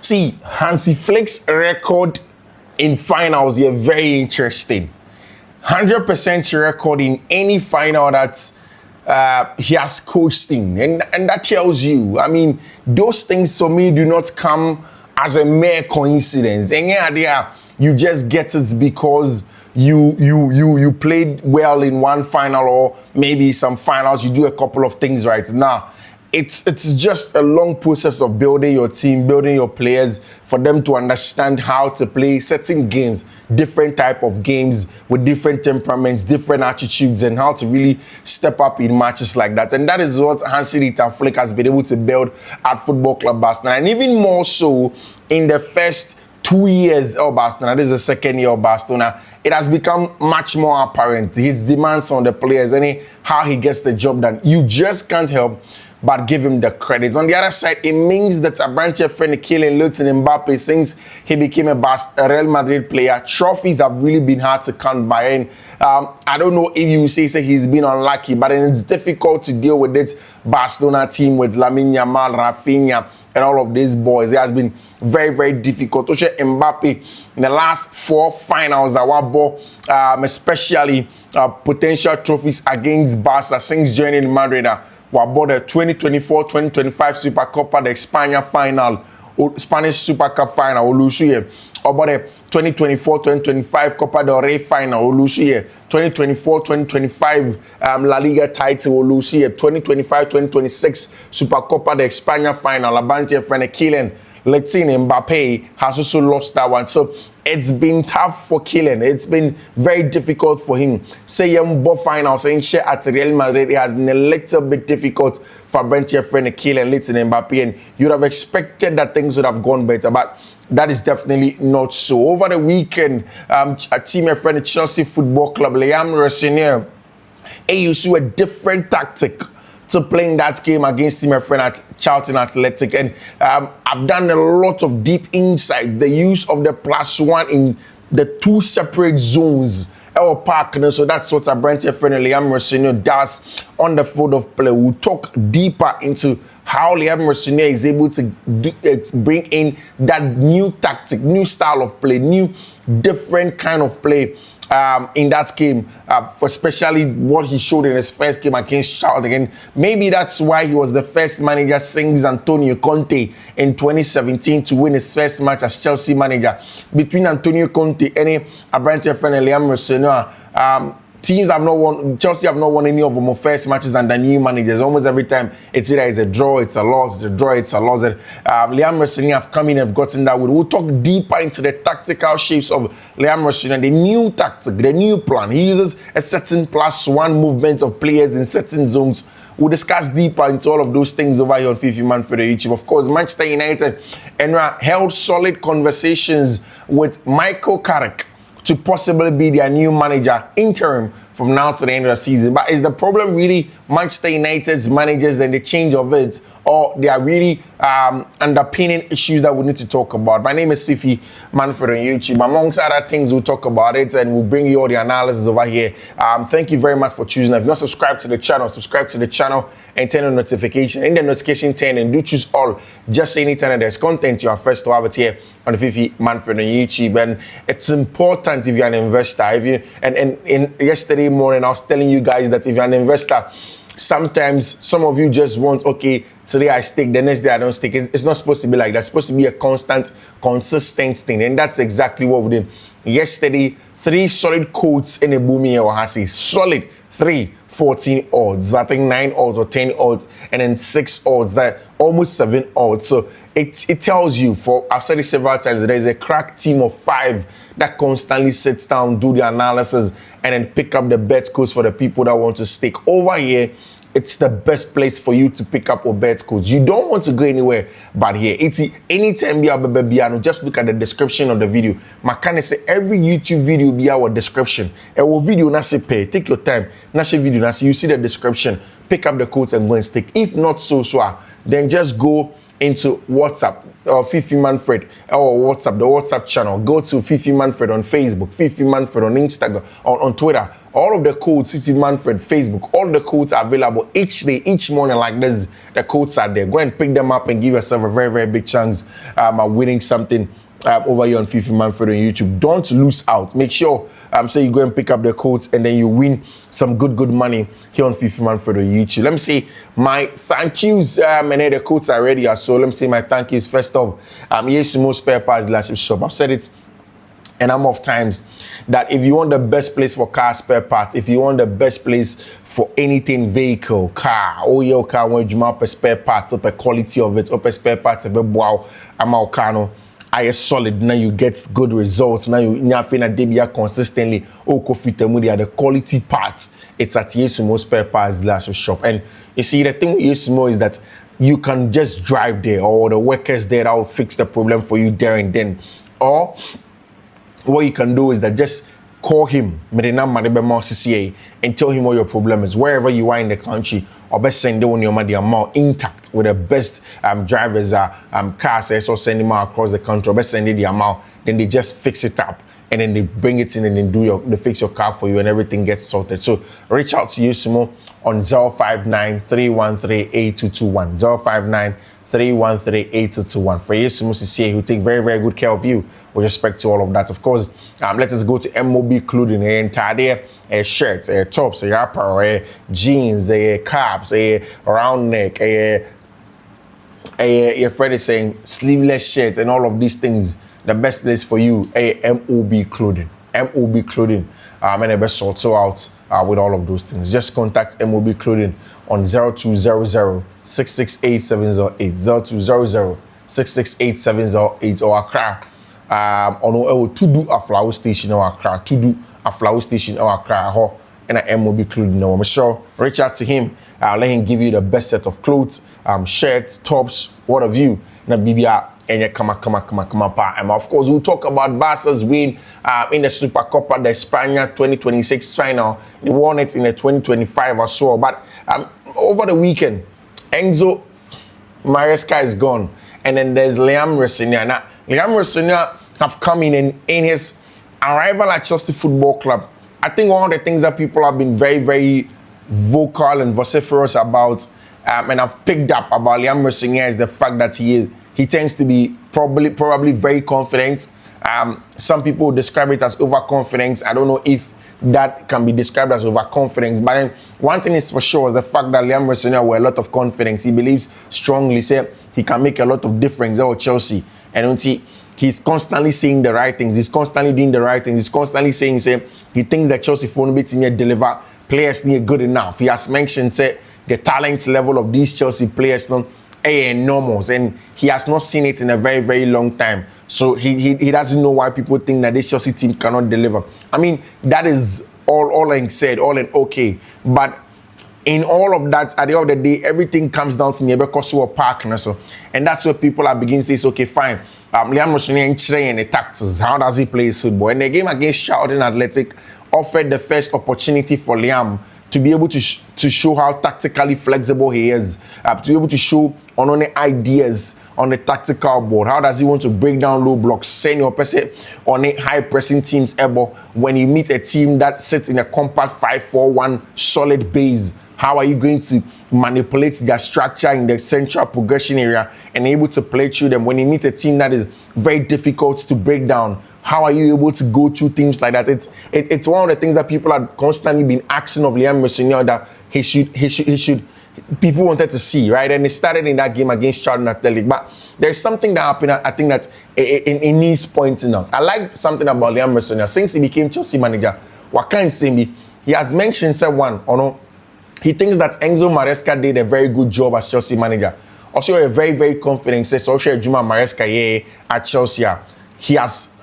See, Hansi Flick's record in finals is very interesting. 100% record in any final that he has coached in. And that tells you, I mean, those things for me do not come as a mere coincidence. And yeah, you just get it because you played well in one final or maybe some finals, you do a couple of things right. Now, it's just a long process of building your team, building your players for them to understand how to play certain games, different type of games with different temperaments, different attitudes, and how to really step up in matches like that. And that is what Hansi Flick has been able to build at Football Club Barcelona, and even more so in the first 2 years of Barcelona. This is the second year of Barcelona. It has become much more apparent his demands on the players and how he gets the job done. You just can't help but give him the credit. On the other side, it means that Abranche friend Kylian Mbappe, since he became a Real Madrid player, trophies have really been hard to come by. And I don't know if you say he's been unlucky, but it's difficult to deal with this Barcelona team with Lamine Yamal, Raphinha, and all of these boys. It has been very, very difficult. Mbappe, in the last 4 finals, especially potential trophies against Barca since joining Madrid. We bought the 2024-2025 Supercopa de España final, Spanish Super Cup final, Olusuye. About the 2024-2025 Copa del Rey final, Olusuye. 2024-2025 La Liga title, Olusuye. 2025-2026 Supercopa de España final, Abante friend Kylian Mbappe has also lost that one. So it's been tough for Kylian. It's been very difficult for him. Say both finals saying share at Real Madrid, it has been a little bit difficult for Abante friend Kylian Mbappe, and you'd have expected that things would have gone better, but that is definitely not so. Over the weekend, a team friend Chelsea Football Club, Rosenior'S, used a different tactic to playing that game against him, friend at Charlton Athletic, and I've done a lot of deep insights. The use of the +1 in the 2 separate zones, our partner. So that's what a brand friend Rosenior'S does on the field of play. We'll talk deeper into how Rosenior'S is able to bring in that new tactic, new style of play, new different kind of play in that game, for especially what he showed in his first game against Charlton. And maybe that's why he was the first manager since Antonio Conte in 2017 to win his first match as Chelsea manager. Between Antonio Conte and Abranche friend Rosenior'S, teams have not won, Chelsea have not won any of them first matches under new managers. Almost every time it's either it's a draw, it's a loss, it's a draw, it's a loss. And Rosenior'S have come in and have gotten that. We'll talk deeper into the tactical shapes of Rosenior'S, the new tactic, the new plan. He uses a certain +1 movement of players in certain zones. We'll discuss deeper into all of those things over here on Fiifi-Manfred YouTube. Of course, Manchester United held solid conversations with Michael Carrick to possibly be their new manager interim from now to the end of the season. But is the problem really Manchester United's managers and the change of it, or they are really underpinning issues that we need to talk about? My name is Fiifi-Manfred on YouTube. Amongst other things, we'll talk about it and we'll bring you all the analysis over here. Thank you very much for choosing. If you're not subscribed to the channel, subscribe to the channel and turn on notification. In the notification turn and do choose all. Just anytime that there's content, you are first to have it here on the Fiifi-Manfred on YouTube. And it's important if you're an investor. And yesterday morning, I was telling you guys that if you're an investor, sometimes some of you just want, okay, today I stake, the next day I don't stake. It's not supposed to be like that. It's supposed to be a constant, consistent thing. And that's exactly what we did. Yesterday, 3 solid quotes in a booming Ohasi. Solid 3, 14 odds. I think 9 odds or 10 odds. And then 6 odds. That almost 7 odds. So it tells you, I've said it several times, there's a crack team of 5 that constantly sits down, do the analysis, and then pick up the bet codes for the people that want to stake. Over here, it's the best place for you to pick up your bet codes. You don't want to go anywhere but here. It's anytime just look at the description of the video. Makane say every YouTube video be our description. Our video na say pay. Take your time. Na say video na say you see the description. Pick up the codes and go and stake. If not so, then just go into WhatsApp or Fiifi-Manfred or WhatsApp, the WhatsApp channel. Go to Fiifi-Manfred on Facebook, Fiifi-Manfred on Instagram, on Twitter, All of the codes, Fiifi-Manfred, Facebook, all the codes are available each day, each morning like this. The codes are there. Go and pick them up and give yourself a very, very big chance of winning something over here on Fiifi-Manfred on YouTube. Don't lose out. Make sure say you go and pick up the codes and then you win some good money here on Fiifi-Manfred on YouTube. Let me say my thank yous. And the codes are ready. So let me say my thank yous. First off, Yesumo Spare Parts Dealership Shop. I've said it a number of times that if you want the best place for car spare parts, if you want the best place for anything vehicle, car, oh your car, when you map a spare parts, up a quality of it, up a spare parts, wow, I'm out cano. I solid now you get good results now you feel debia consistently the quality parts it's at Yesumo Spare Parts Dealership Shop. And you see the thing with Yesumo is that you can just drive there or the workers there that will fix the problem for you there and then, or what you can do is that just call him and tell him what your problem is wherever you are in the country, or best send them on your money amount intact with the best drivers cars or send them out across the country, or best send the amount, then they just fix it up and then they bring it in and then they fix your car for you and everything gets sorted. So reach out to Yesumo on 059-313-8221 059-313-8221 for Yesumo CCA, who take very, very good care of you with respect to all of that. Of course, let us go to MOB clothing, entire shirts, tops, apparel, jeans, caps, round neck, your friend is saying sleeveless shirts and all of these things. The best place for you, MOB clothing. MOB clothing. And the best sort out with all of those things. Just contact MOB clothing on 0200-668-708, 0200-668-708, or Accra. On to do a flower station or Accra, to do a flower station or Accra, and a MOB clothing. I'm sure reach out to him. Let him give you the best set of clothes, shirts, tops, what have you. Na BBR. And come pa. And of course, we'll talk about Barca's win in the Supercopa de España 2026 final. They won it in the 2025 as well. But over the weekend, Enzo Maresca is gone. And then there's Rosenior. Now, Rosenior have come in his arrival at Chelsea Football Club. I think one of the things that people have been very, very vocal and vociferous about, and I've picked up about Rosenior, is the fact that he tends to be probably very confident. Some people describe it as overconfidence. I don't know if that can be described as overconfidence. But then one thing is for sure is the fact that Rosenior with a lot of confidence. He believes strongly, say he can make a lot of difference at Chelsea. And he's constantly saying the right things. He's constantly doing the right things. He's constantly saying, he thinks that Chelsea phone bit deliver players near good enough. He has mentioned, the talent level of these Chelsea players enormous, and he has not seen it in a very, very long time. So he doesn't know why people think that this Chelsea team cannot deliver. I mean, that is all I said, all and okay. But in all of that, at the end of the day, everything comes down to because we're parking. So, and that's where people are beginning to say, okay, fine. Rosenior and the tactics. How does he play his football? And the game against Charlton Athletic offered the first opportunity for Liam to be able to show how tactically flexible he is, to be able to show on the ideas on the tactical board. How does he want to break down low blocks, send your person on a high pressing teams able when you meet a team that sits in a compact 5-4-1 solid base? How are you going to manipulate their structure in the central progression area and able to play through them when you meet a team that is very difficult to break down? How are you able to go through things like that? It's one of the things that people have constantly been asking of Rosenior that he should. People wanted to see, right? And it started in that game against Charlton Athletic. But there's something that happened. I think that it needs pointing out. I like something about Rosenior since he became Chelsea manager. What can say me? He has mentioned he thinks that Enzo Maresca did a very good job as Chelsea manager. Also, a very, very confident says also Juma Maresca at Chelsea. He has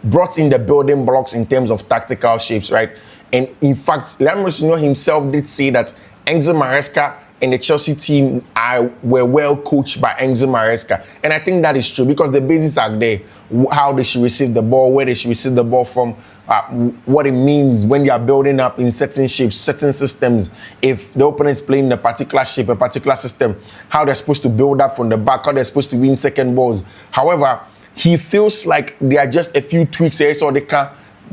brought in the building blocks in terms of tactical shapes, right? And in fact, Rosenior himself did say that Enzo Maresca and the Chelsea team were well coached by Hansi Flick. And I think that is true because the basics are there. How they should receive the ball, where they should receive the ball from, what it means when they are building up in certain shapes, certain systems. If the opponent is playing in a particular shape, a particular system, how they're supposed to build up from the back, how they're supposed to win second balls. However, he feels like there are just a few tweaks here so they can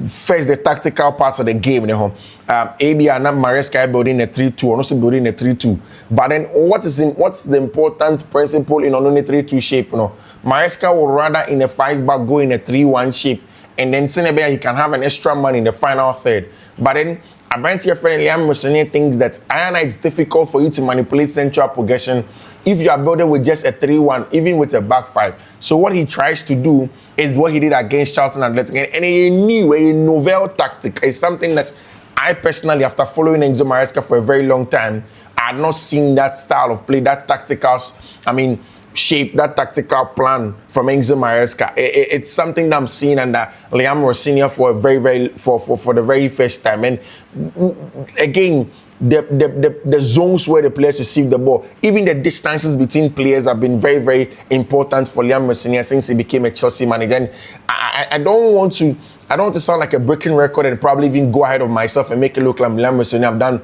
first the tactical parts of the game. AB and Maresca building a 3-2 or also building a 3-2. But then what's the important principle in only 3-2 shape? Maresca will rather in a 5-back go in a 3-1 shape, and then Senegal he can have an extra man in the final third. But then Abrantia friend Liam Rosenior thinks that it's difficult for you to manipulate central progression if you are building with just a 3-1, even with a back 5. So what he tries to do is what he did against Charlton Athletic, and a novel tactic. Is something that I personally, after following Enzo Maresca for a very long time, I had not seen that style of play, that tactical, shape, that tactical plan from Enzo Maresca. It's something that I'm seeing under Liam Rosenior for the very first time. And again, the zones where the players receive the ball, even the distances between players have been very, very important for Liam Rosenior since he became a Chelsea manager. And I don't want to sound like a breaking record and probably even go ahead of myself and make it look like Liam Rosenior have done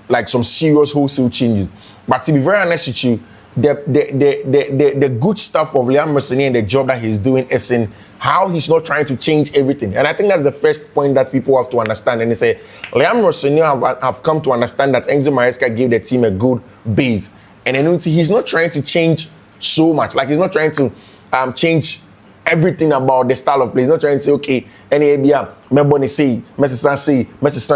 like some serious wholesale changes. But to be very honest with you, the good stuff of Liam Rosenior and the job that he's doing is in how he's not trying to change everything. And I think that's the first point that people have to understand. And they say, Liam Rosenior have come to understand that Enzo Maresca gave the team a good base. And then he's not trying to change so much. Like he's not trying to change everything about the style of play. He's not trying to say, okay, any idea, maybe say, Messi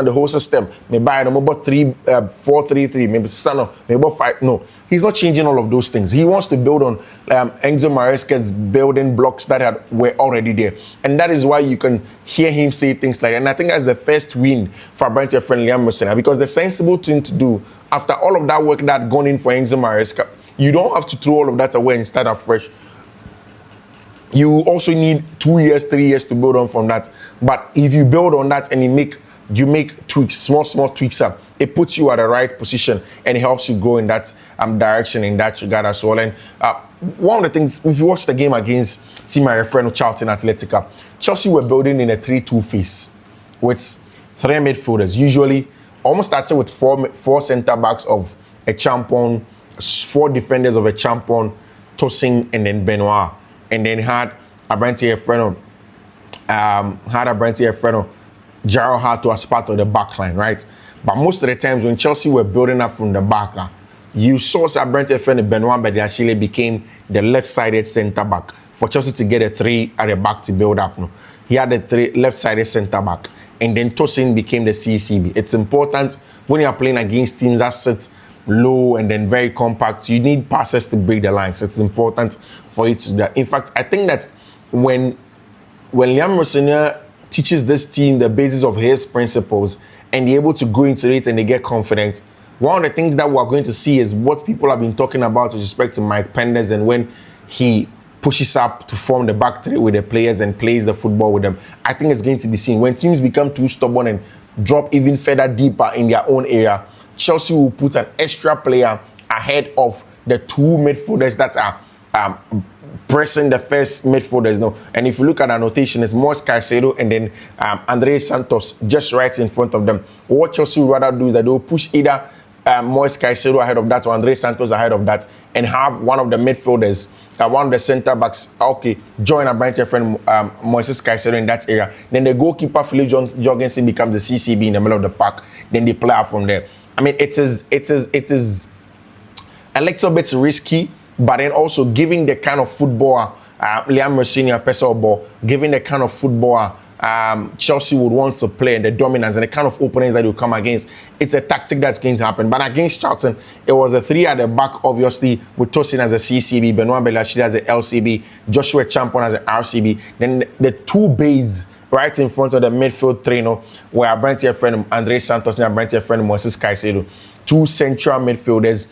the whole system, maybe 4-3-3, maybe Sano, maybe 5. No, he's not changing all of those things. He wants to build on Enzo Maresca's building blocks that were already there. And that is why you can hear him say things like that. And I think that's the first win for Brantia friend Liam Rosenior, because the sensible thing to do after all of that work that had gone in for Enzo Maresca, you don't have to throw all of that away and start afresh. You also need 2 years, 3 years to build on from that. But if you build on that and you make tweaks, small tweaks up, it puts you at the right position and it helps you go in that direction in that regard as well. And one of the things, if you watch the game against Team Refreno Charlton Athletica, Chelsea were building in a 3-2 phase with 3 midfielders, usually almost starting with four centre backs of a champion, 4 defenders of a champion, Tosin and then Benoit. And then had Abrantia Freno, Jarrell Hato as part of the back line, right? But most of the times when Chelsea were building up from the back, you saw Abrantia Freno, Benoit Badiashile became the left-sided centre back for Chelsea to get a 3 at the back to build up. No? He had a 3 left-sided centre back, and then Tosin became the CCB. It's important when you are playing against teams that sit low and then very compact. You need passes to break the lines. It's important for you to do that. In fact, I think that when Liam Rosenior teaches this team the basis of his principles and they're able to go into it and they get confident, one of the things that we're going to see is what people have been talking about with respect to Mike Penders, and when he pushes up to form the back 3 with the players and plays the football with them. I think it's going to be seen. When teams become too stubborn and drop even further deeper in their own area, Chelsea will put an extra player ahead of the 2 midfielders that are pressing the first midfielders. No, and if you look at our notation, it's Moise Caicedo and then Andre Santos just right in front of them. What Chelsea would rather do is that they'll push either Moise Caicedo ahead of that or Andre Santos ahead of that, and have one of the midfielders, one of the centre backs, join a branch friend Moises Caicedo in that area. Then the goalkeeper Philip Jorgensen becomes the CCB in the middle of the park. Then they play out from there. I mean, it is a little bit risky, but then also giving the kind of footballer Liam Rosenior Pessoa ball, giving the kind of footballer Chelsea would want to play and the dominance and the kind of opponents that will come against, it's a tactic that's going to happen. But against Charlton, it was a 3 at the back, obviously, with Tosin as a CCB, Benoit Badiashile as a LCB, Joshua Champon as an RCB. Then the 2 bays right in front of the midfield trainer were Abrantia friend Andre Santos and Abrantia friend Moises Caicedo, 2 central midfielders.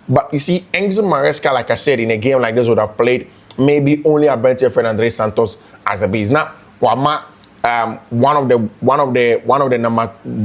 But you see, Enzo Maresca, like I said, in a game like this would have played maybe only Abrantia friend Andre Santos as a base. Now, Wama, one of the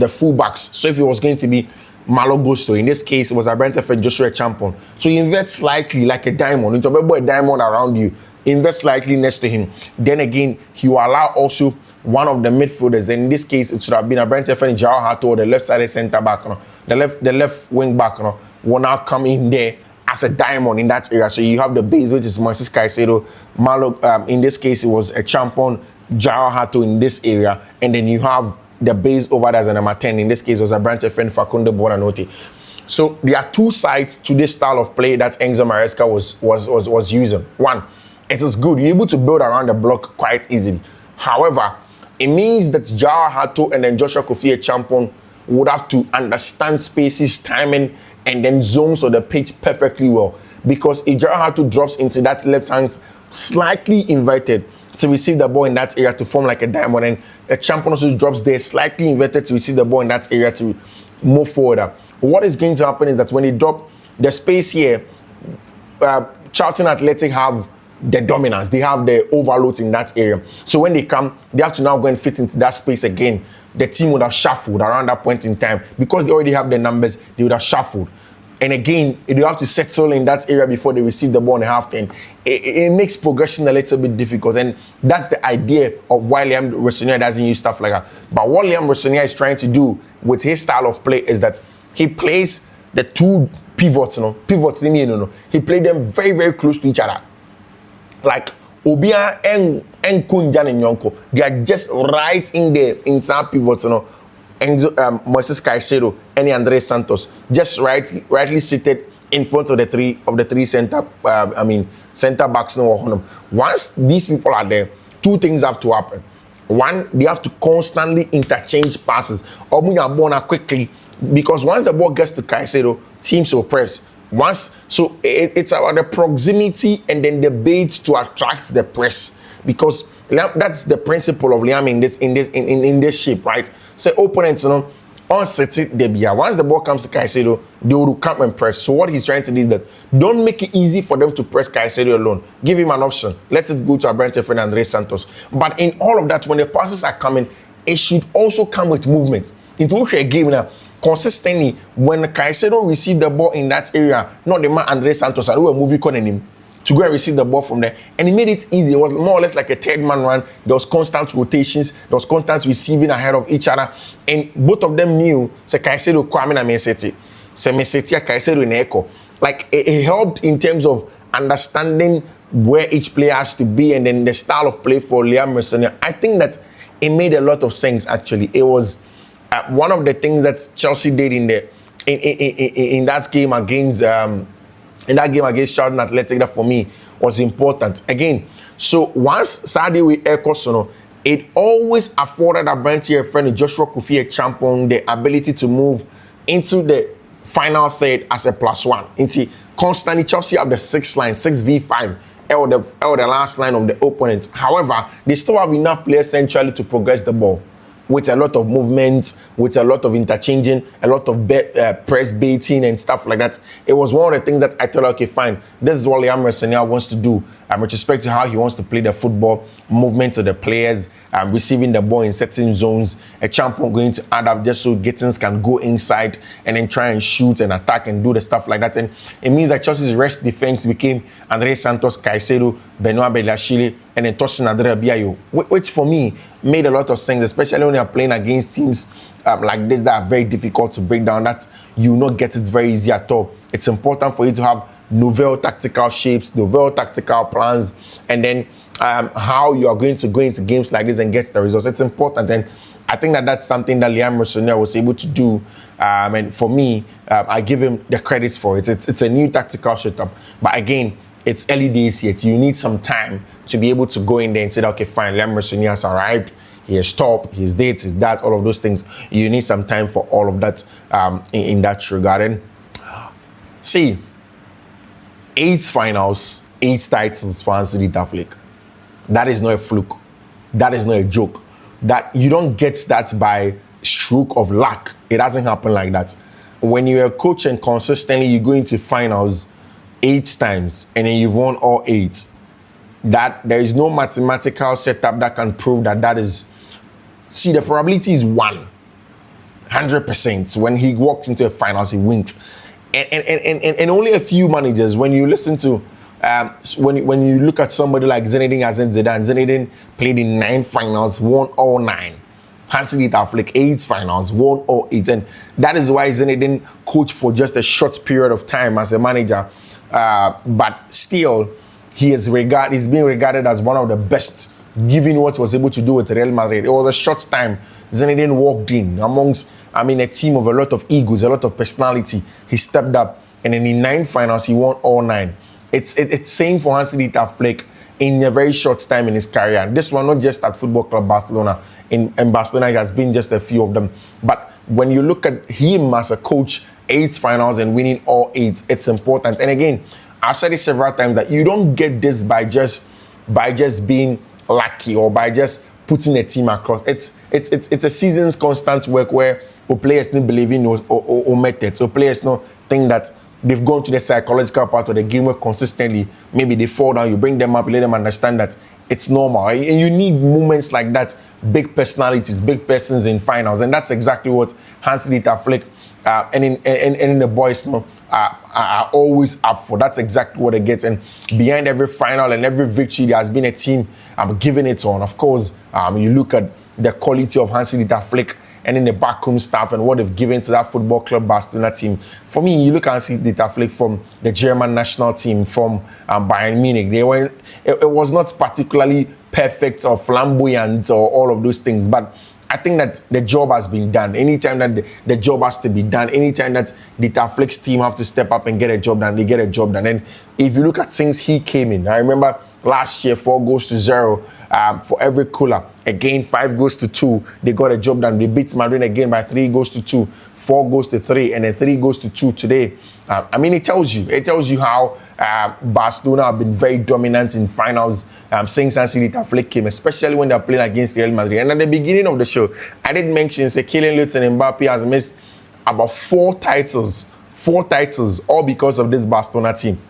fullbacks. So if it was going to be Malo Gusto, in this case, it was Abrantia friend Joshua Champon. So you invest slightly like a diamond, into a diamond around you. Invest slightly next to him. Then again, he will allow also one of the midfielders. And in this case, it should have been Abrantia friend Jarrell Hato, the left-sided centre back, the left wing back, will now come in there as a diamond in that area. So you have the base, which is Moises Caicedo. Malo, in this case, it was a Champon, Jao Hato in this area, and then you have the base over there as a number 10. In this case, was a branch of friend Facundo Bonanote. So there are two sides to this style of play that Enzo Maresca was using. One, it is good. You're able to build around the block quite easily. However, it means that Jao Hato and then Joshua Kofi Champon would have to understand spaces, timing, and then zones of the pitch perfectly well. Because if Jao Hato drops into that left hand slightly inverted to receive the ball in that area to form like a diamond, and a Champon also drops there slightly inverted to receive the ball in that area to move forward. What is going to happen is that when they drop the space here, Charlton Athletic have the dominance. They have the overloads in that area. So when they come, they have to now go and fit into that space again. The team would have shuffled around that point in time. Because they already have the numbers, they would have shuffled. And again, they have to settle in that area before they receive the ball in the half-10. It makes progression a little bit difficult. And that's the idea of why Liam Rosenior doesn't use stuff like that. But what Liam Rosenior is trying to do with his style of play is that he plays the two pivots, he played them very, very close to each other. Like Obia and Kunjan and Yonko, they are just right in there in some pivots, and Moises Caicedo and Andres Santos just rightly seated in front of the three center backs. Once these people are there, two things have to happen. One, they have to constantly interchange passes or quickly, because once the ball gets to Caicedo, teams will press. It's about the proximity and then the bait to attract the press, because that's the principle of Liam in this shape, right? So opponents, on set it, once the ball comes to Caicedo, they will come and press. So what he's trying to do is that don't make it easy for them to press Caicedo alone. Give him an option. Let it go to a branch of friend Andres Santos. But in all of that, when the passes are coming, it should also come with movement. Into a game now, consistently, when Caicedo received the ball in that area, not the man Andres Santos, I do a movie calling him to go and receive the ball from there, and he made it easy. It was more or less like a third man run. There was constant rotations, there was constant receiving ahead of each other, and both of them knew say Caicedo Kwame na Messi, say Messi Caicedo in echo. Like it helped in terms of understanding where each player has to be, and then the style of play for Liam Rosenior. I think that it made a lot of sense. Actually, it was one of the things that Chelsea did in that game against Charlton Athletic that for me was important. Again, so once Sadio with Ekosono, it always afforded a brand here friend Joshua Kofi Champon the ability to move into the final third as a +1. Into constantly Chelsea have the 6v5. Or the last line of the opponent. However, they still have enough players centrally to progress the ball with a lot of movement, with a lot of interchanging, a lot of press baiting and stuff like that. It was one of the things that I thought, okay, fine, this is what Liam Rosenior wants to do. With respect to how he wants to play the football, movement to the players, receiving the ball in certain zones, a champion going to add up just so Gittins can go inside and then try and shoot and attack and do the stuff like that. And it means that Chelsea's rest defense became Andres Santos, Caicedo, Benoit Badiashile, and then Tosin Adrabiayo, which for me made a lot of sense, especially when you're playing against teams like this that are very difficult to break down, that you not get it very easy at all. It's important for you to have novel tactical shapes, novel tactical plans, and then how you are going to go into games like this and get the results. It's important, and I think that that's something that Liam Rosenior was able to do, and for me, I give him the credits for it. It's a new tactical setup, but again, it's early days yet. You need some time to be able to go in there and say, okay, fine, Liam Rosenior has arrived, he has stopped, his dates, his that, all of those things. You need some time for all of that in that regard. And see, 8 finals, 8 titles for Hansi Flick. That is not a fluke. That is not a joke. That you don't get that by stroke of luck. It doesn't happen like that. When you're a coach and consistently you go into finals 8 times and then you've won all 8, that there is no mathematical setup that can prove that is. See, the probability is 100%. When he walked into a finals, he wins. And only a few managers, when you listen to, when you look at somebody like Zinedine Zidane played in 9 finals, won all 9. Hansi Flick 8 finals, won all 8. And that is why Zinedine coached for just a short period of time as a manager. But still, he's being regarded as one of the best given what he was able to do with Real Madrid. It was a short time. Zinedine walked in amongst, a team of a lot of egos, a lot of personality. He stepped up, and then in 9 finals, he won all 9. It's same for Hansi Flick in a very short time in his career. This one, not just at Football Club Barcelona. In Barcelona, it has been just a few of them. But when you look at him as a coach, 8 finals and winning all 8, it's important. And again, I've said it several times that you don't get this by just being lucky or by just putting a team across. It's a season's constant work where players don't believe in or methods. So players don't think that they've gone to the psychological part of the game where consistently maybe they fall down. You bring them up, you let them understand that it's normal. And you need moments like that, big personalities, big persons in finals, and that's exactly what Hansi Flick and in the boys are always up for. That's exactly what they get. And behind every final and every victory, there has been a team giving it on. Of course, you look at the quality of Hansi Flick and in the backroom staff and what they've given to that Football Club Barcelona team. For me, you look at Hansi Flick from the German national team, from Bayern Munich. It was not particularly perfect or flamboyant or all of those things, but I think that the job has been done. Anytime that the job has to be done, anytime that the Flick's team have to step up and get a job done, they get a job done. And if you look at since he came in, I remember last year 4-0 for every cooler. Again 5-2. They got a job done. They beat Madrid again by 3-2, 4-3, and then 3-2 today. It tells you how Barcelona have been very dominant in finals since Hansi Flick came, especially when they're playing against Real Madrid. And at the beginning of the show, I did mention Kylian and Mbappe has missed about 4 titles, all because of this Barcelona team.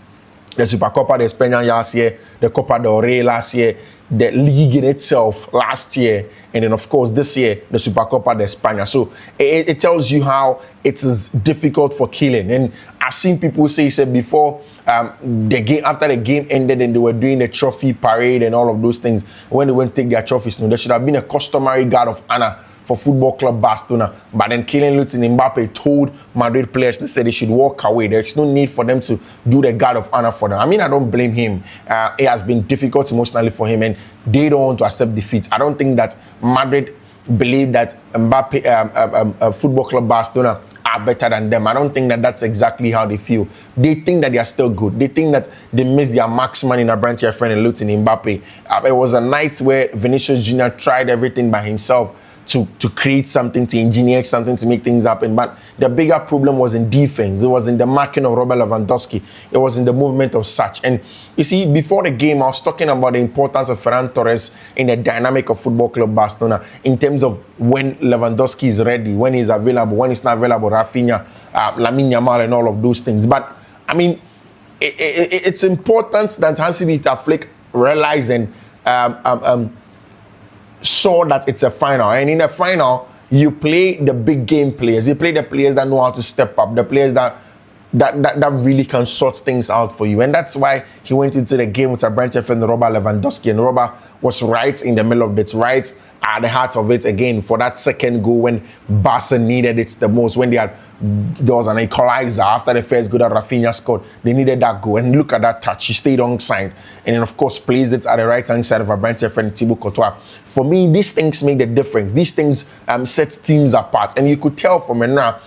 The Supercopa de España last year, the Copa del Rey last year, the league in itself last year, and then of course this year, the Supercopa de España. So it tells you how it is difficult for Kylian. And I've seen people say before the game, after the game ended and they were doing the trophy parade and all of those things, when they went to take their trophies, there should have been a customary guard of honor for Football Club Barcelona. But then Kylian Mbappe told Madrid players, they said they should walk away. There's no need for them to do the guard of honor for them. I don't blame him. It has been difficult emotionally for him, and they don't want to accept defeat. I don't think that Madrid believe that Mbappe, Football Club Barcelona are better than them. I don't think that that's exactly how they feel. They think that they are still good. They think that they missed their marksman in Abrante friend and Mbappe. It was a night where Vinicius Jr. tried everything by himself to create something, to engineer something, to make things happen. But the bigger problem was in defense. It was in the marking of Robert Lewandowski. It was in the movement of Such. And you see, before the game, I was talking about the importance of Ferran Torres in the dynamic of Football Club Barcelona in terms of when Lewandowski is ready, when he's available, when he's not available, Raphinha, Lamine Yamal, and all of those things. But, it's important that Hansi Flick realized and saw that it's a final, and in a final you play the big game players. You play the players that know how to step up, the players that really can sort things out for you. And that's why he went into the game with a branch of and Robert Lewandowski, and Robert was right in the middle of it, right at the heart of it again for that second goal when Barca needed it the most, when there was an equalizer after the first goal that Raphinha scored. They needed that goal, and look at that touch. He stayed on side, and then of course placed it at the right hand side of Abrante friend Thibaut Courtois. For me, these things make the difference. These things set teams apart, and you could tell from it now.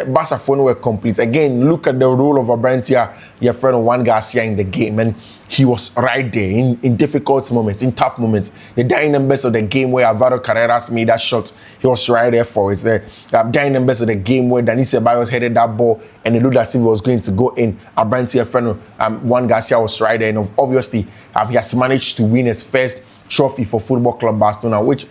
Barca were complete. Again, look at the role of Abrante, your friend Juan Garcia in the game, and he was right there in difficult moments, in tough moments. The dying numbers of the game where Alvaro Carreras made that shot, he was right there for it. The dying numbers of the game where Dani Ceballos headed that ball and it looked as if it was going to go in. Abrante friend Juan Garcia was right there, and obviously he has managed to win his first trophy for Football Club Barcelona, which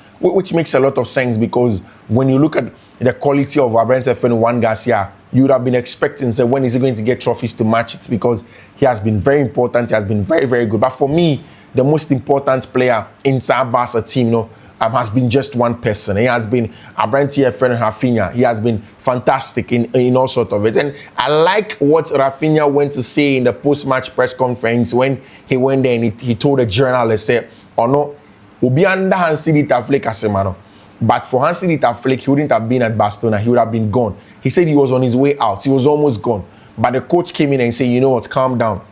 makes a lot of sense, because when you look at the quality of Abrante friend Juan Garcia, you would have been expecting, say, when is he going to get trophies to match it? Because he has been very important. He has been very, very good. But for me, the most important player inside Barca team, has been just one person. He has been Abrante friend Raphinha. He has been fantastic in all sorts of it. And I like what Raphinha went to say in the post-match press conference when he went there and he told the journalist, say, "Oh no, Ubi under Hansi Flick asemano." But for Hansi Flick, he wouldn't have been at Barcelona. He would have been gone. He said he was on his way out. He was almost gone. But the coach came in and said, "You know what? Calm down.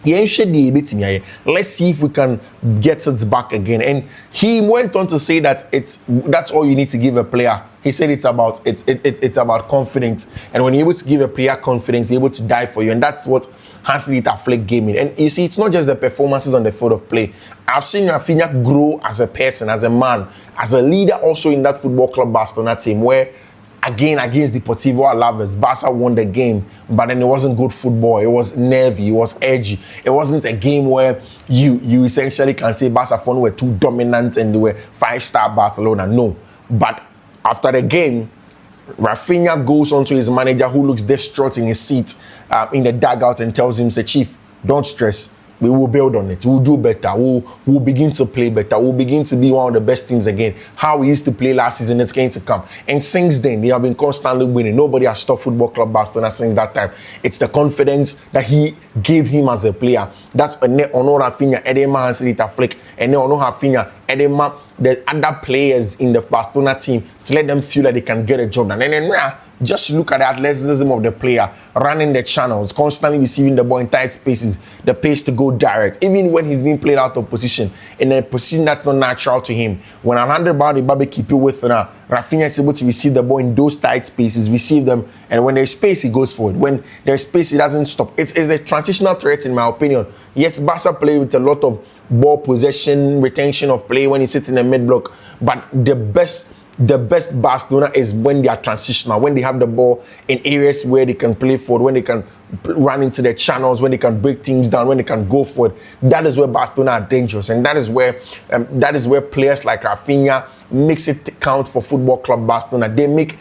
Let's see if we can get it back again. And he went on to say that that's all you need to give a player. He said it's about confidence, and when you're able to give a player confidence, you're able to die for you, and that's what Hansi Flick gave me. And you see, it's not just the performances on the field of play. I've seen Raphinha grow as a person, as a man, as a leader, also in that football club Barcelona team, where again against Deportivo Alaves, Barca won the game, but then it wasn't good football. It was nervy, it was edgy. It wasn't a game where you essentially can say Barca were too dominant and they were 5-star Barcelona. No, but after the game, Raphinha goes on to his manager, who looks distraught in his seat in the dugout, and tells him, "Say, Chief, don't stress. We will build on it. We'll do better. We'll begin to play better. We'll begin to be one of the best teams again. How we used to play last season, it's going to come." And since then, they have been constantly winning. Nobody has stopped Football Club Barcelona since that time. It's the confidence that he gave him as a player. That's ono Raphinha, Edema Hansi Flick, and ono Raphinha, Edema the other players in the Barcelona team to let them feel that they can get a job done. And then just look at the athleticism of the player, running the channels, constantly receiving the ball in tight spaces, the pace to go direct, even when he's being played out of position, in a position that's not natural to him. When Alejandro Balde keep you with Raphinha is able to receive the ball in those tight spaces, receive them, and when there's space, he goes forward. When there's space, he doesn't stop. It's a transitional threat, in my opinion. Yes, Barca play with a lot of ball possession, retention of play when he sits in the mid block, but the best Barcelona is when they are transitional, when they have the ball in areas where they can play forward, when they can run into the channels, when they can break teams down, when they can go forward. That is where Barcelona are dangerous, and that is where players like Raphinha makes it count for Football Club Barcelona. They make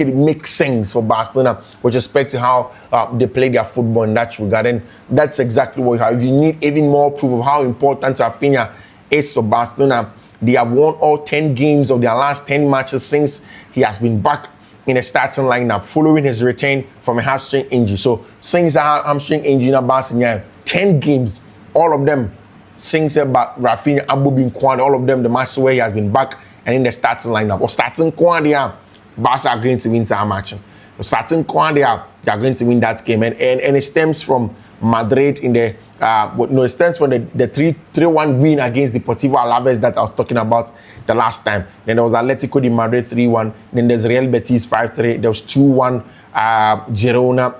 it make sense for Barcelona with respect to how they play their football in that regard. And that's exactly what you have. If you need even more proof of how important Raphinha is for Barcelona, they have won all 10 games of their last 10 matches since he has been back in the starting lineup following his return from a hamstring injury. So since that hamstring injury in Barcelona, 10 games, all of them since Raphinha, Abu Kwad, all of them the matches where he has been back and in the starting lineup. Or starting Kwad, Barca are going to win that match. Starting Kwad, they are going to win that game. And it stems from Madrid in the it stems from the 3-1 win against Deportivo Alaves that I was talking about the last time. Then there was Atletico de Madrid 3-1. Then there's Real Betis 5-3. There was 2-1 Girona.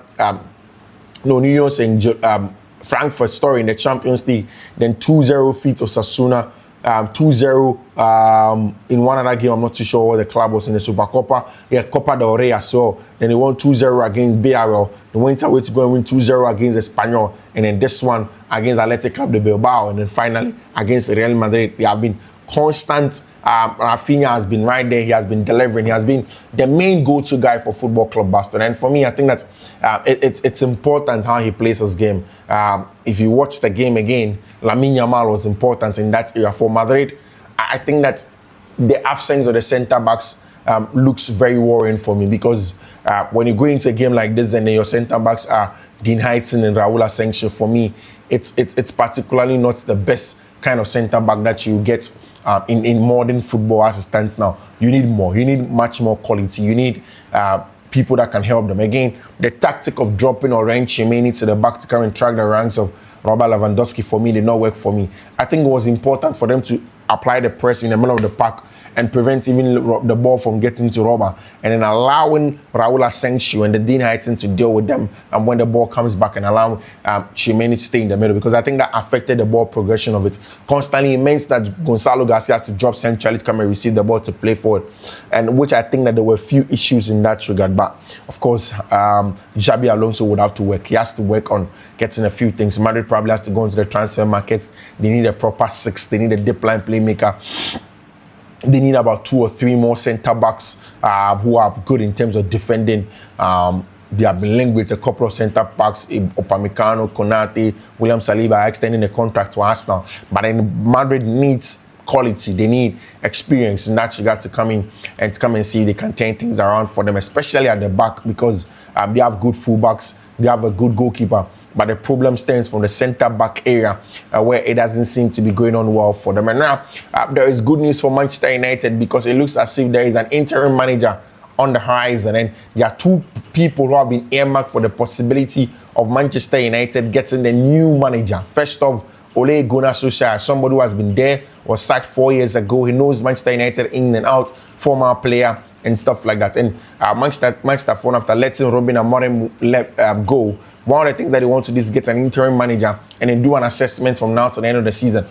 Union and Frankfurt story in the Champions League. Then 2-0 feat of Osasuna. 2-0 in one other game. I'm not too sure what the club was in the Supercopa. Yeah, Copa del Rey as well. Then they won 2-0 against Villarreal. They went away to go and win 2-0 against Espanyol. And then this one against Athletic Club de Bilbao. And then finally against Real Madrid. They have been constant. Raphinha has been right there. He has been delivering. He has been the main go-to guy for Football Club Barcelona. And for me, I think that it's important how he plays his game. If you watch the game again, Lamine Yamal was important in that area. For Madrid, I think that the absence of the centre-backs looks very worrying for me, because when you go into a game like this and your centre-backs are Dean Heitzen and Raul Asensio, for me, it's particularly not the best kind of centre-back that you get in modern football as it stands now. You need more. You need much more quality. You need people that can help them. Again, the tactic of dropping Orange Tchouameni to the back to come and track the ranks of Robert Lewandowski, for me, did not work for me. I think it was important for them to apply the press in the middle of the park and prevent even the ball from getting to Robert, and then allowing Raul Asensio and the Dean Heitzen to deal with them, and when the ball comes back, and allow Tchouameni to stay in the middle, because I think that affected the ball progression of it. Constantly, it means that Gonzalo Garcia has to drop centrally to come and receive the ball to play forward, and which I think that there were a few issues in that regard. But of course, Xabi Alonso would have to work. He has to work on getting a few things. Madrid probably has to go into the transfer market. They need a proper six. They need a deep line playmaker. They need about 2 or 3 more centre-backs who are good in terms of defending. They have been linked with a couple of centre-backs, Upamecano, Konate, William Saliba, extending the contract to Arsenal. But then Madrid needs quality. They need experience in that regard to come in and see if they can turn things around for them, especially at the back, because they have good fullbacks. They have a good goalkeeper. But the problem stems from the centre-back area where it doesn't seem to be going on well for them. And now there is good news for Manchester United, because it looks as if there is an interim manager on the horizon, and there are two people who have been earmarked for the possibility of Manchester United getting the new manager. First off, Ole Gunnar Solskjaer, somebody who has been there, was sacked 4 years ago. He knows Manchester United in and out, former player and stuff like that. And Manchester phone, after letting Robin Amorim go, one of the things that they want to do is get an interim manager and then do an assessment from now to the end of the season.